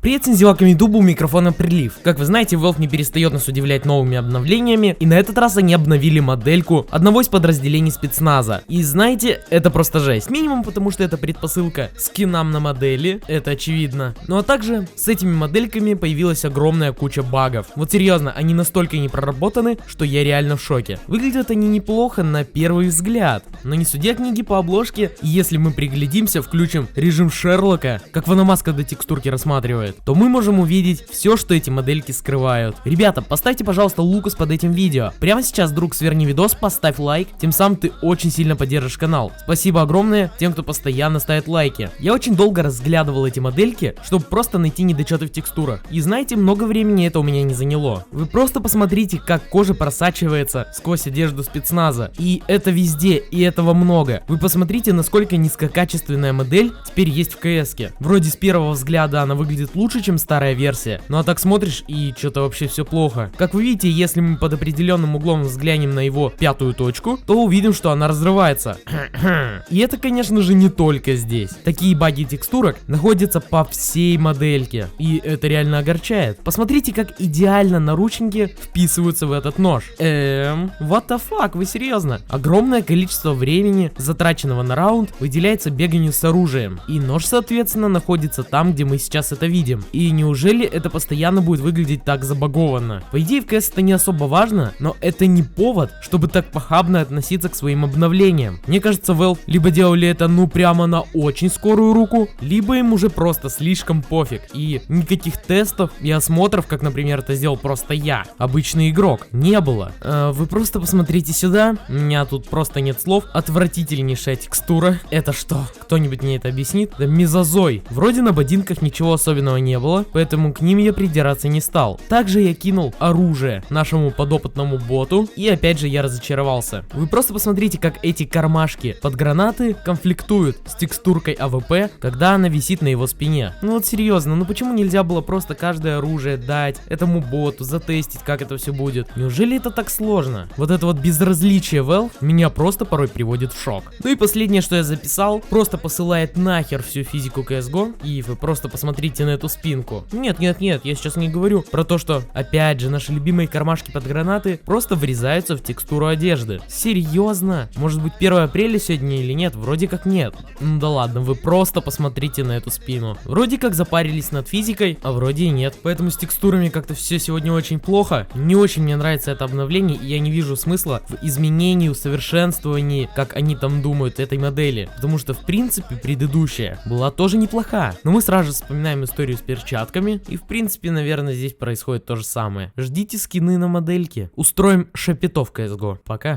Привет, сензилакам ютубу, у микрофона Прилив. Как вы знаете, Valve не перестает нас удивлять новыми обновлениями, и на этот раз они обновили модельку одного из подразделений спецназа. И знаете, это просто жесть. Минимум потому, что это предпосылка скинам на модели, это очевидно. Ну а также с этими модельками появилась огромная куча багов. Вот серьезно, они настолько не проработаны, что я реально в шоке. Выглядят они неплохо на первый взгляд, но не судя книги по обложке, и если мы приглядимся, включим режим Шерлока, как Ваномас, когда текстурки рассматривает, то мы можем увидеть все, что эти модельки скрывают. Ребята, поставьте, пожалуйста, лукас под этим видео. Прямо сейчас, друг, сверни видос, поставь лайк, тем самым ты очень сильно поддержишь канал. Спасибо огромное тем, кто постоянно ставит лайки. Я очень долго разглядывал эти модельки, чтобы просто найти недочеты в текстурах. И знаете, много времени это у меня не заняло. Вы просто посмотрите, как кожа просачивается сквозь одежду спецназа. И это везде, и этого много. Вы посмотрите, насколько низкокачественная модель теперь есть в КС-ке. Вроде с первого взгляда она выглядит лучше, чем старая версия, ну а так смотришь и что-то вообще все плохо. Как вы видите, если мы под определенным углом взглянем на его пятую точку, то увидим, что она разрывается. И это, конечно же, не только здесь. Такие баги текстурок находятся по всей модельке, и это реально огорчает. Посмотрите, как идеально наручники вписываются в этот нож. What the fuck, вы серьезно? Огромное количество времени, затраченного на раунд, выделяется беганию с оружием, и нож, соответственно, находится там, где мы сейчас это видим. И неужели это постоянно будет выглядеть так забагованно? По идее, в КС это не особо важно, но это не повод, чтобы так похабно относиться к своим обновлениям. Мне кажется, Valve либо делали это ну прямо на очень скорую руку, либо им уже просто слишком пофиг, и никаких тестов и осмотров, как, например, это сделал просто я, обычный игрок, не было. Вы просто посмотрите сюда, у меня тут просто нет слов. Отвратительнейшая текстура. Это что? Кто-нибудь мне это объяснит? Да мезозой. Вроде на ботинках ничего особенного не было, поэтому к ним я придираться не стал. Также я кинул оружие нашему подопытному боту, и опять же я разочаровался. Вы просто посмотрите, как эти кармашки под гранаты конфликтуют с текстуркой АВП, когда она висит на его спине. Ну вот серьезно, ну почему нельзя было просто каждое оружие дать этому боту, затестить, как это все будет? Неужели это так сложно? Вот это вот безразличие Valve меня просто порой приводит в шок. Ну и последнее, что я записал, просто посылает нахер всю физику CSGO, и вы просто посмотрите на эту спинку. Нет, я сейчас не говорю про то, что, опять же, наши любимые кармашки под гранаты просто врезаются в текстуру одежды. Серьезно? Может быть 1 апреля сегодня или нет? Вроде как нет. Ну да ладно, вы просто посмотрите на эту спину. Вроде как запарились над физикой, а вроде и нет. Поэтому с текстурами как-то все сегодня очень плохо. Не очень мне нравится это обновление, и я не вижу смысла в изменении, усовершенствовании, как они там думают, этой модели. Потому что, в принципе, предыдущая была тоже неплоха. Но мы сразу же вспоминаем историю с перчатками, и в принципе, наверное, здесь происходит то же самое. Ждите скины на модельке. Устроим шапито в CSGO. Пока.